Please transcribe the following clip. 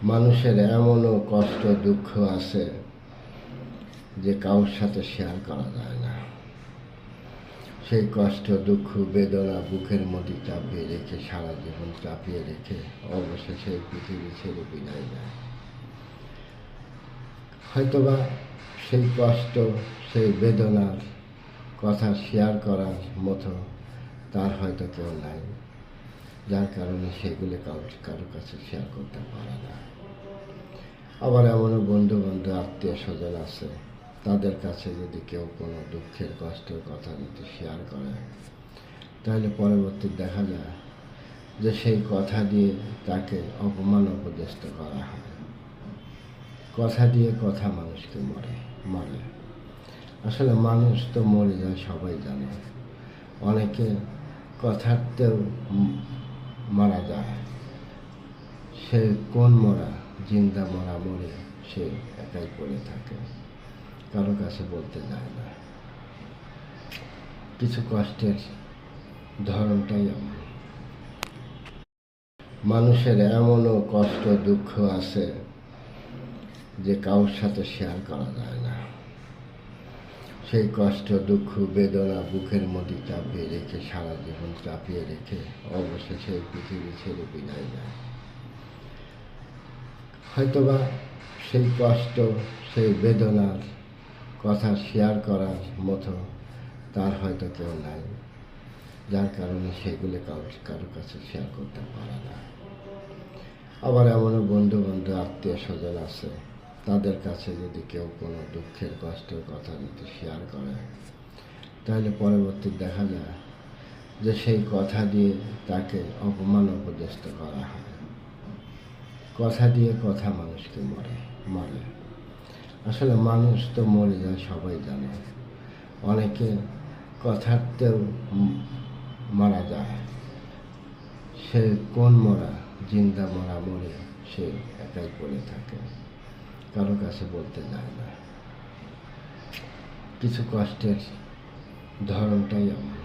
মানুষের এমনও কষ্ট দুঃখ আছে যে কারোর সাথে শেয়ার করা যায় না। সেই কষ্ট দুঃখ বেদনা বুকের মধ্যে চাপিয়ে রেখে সারা জীবন চাপিয়ে রেখে অবশেষে এই পৃথিবী ছেড়ে বিদায় নেয়। হয়তোবা সেই কষ্ট সেই বেদনার কথা শেয়ার করার মতো তার হয়তো কেউ নাই, যার কারণে সেগুলো কারোর কাছে শেয়ার করতে পারে না। আবার এমনও বন্ধু বান্ধব আত্মীয় স্বজন আছে, তাদের কাছে যদি কেউ কোনো দুঃখের কষ্টের কথা যদি শেয়ার করে, তাহলে পরবর্তী দেখা যায় যে সেই কথা দিয়ে তাকে অপমান অপদস্থ করা হয়। কথা দিয়ে কথা মানুষকে মারে। আসলে মানুষ তো মরে যায় সবাই জানে, অনেকে কথাতেও মারা যায়। সে কোন মরা, জিন্দা মরা মরে সে একাই পড়ে থাকে, কারো কাছে বলতে যায় না। কিছু কষ্টের ধরনটাই এমন। মানুষের এমনও কষ্ট দুঃখ আছে যে কারোর সাথে শেয়ার করা যায় না। সেই কষ্ট দুঃখ বেদনা বুকের মধ্যে চাপিয়ে রেখে সারা জীবন চাপিয়ে রেখে অবশেষে এই পৃথিবী ছেড়ে বিদায় নেয়। হয়তোবা সেই কষ্ট সেই বেদনার কথা শেয়ার করার মতো তার হয়তো কেউ নাই, যার কারণে সেগুলো কারোর কাছে শেয়ার করতে পারে না। আবার এমনও বন্ধু বান্ধব আত্মীয় স্বজন আছে, তাদের কাছে যদি কেউ কোনো দুঃখের কষ্টের কথা যদি শেয়ার করে, তাহলে পরবর্তী দেখা যায় যে সেই কথা দিয়ে তাকে অপমান অপদস্থ করা হয়। কথা দিয়ে কথা মানুষকে মারে। আসলে মানুষ তো মরে যায় সবাই জানে, অনেকে কথাতেও মারা যায়। সে কোন মরা, জিন্দা মরা মরে সে একাই পড়ে থাকে, কারো কাছে বলতে যায় না। কিছু কষ্টের ধরনটাই এমন।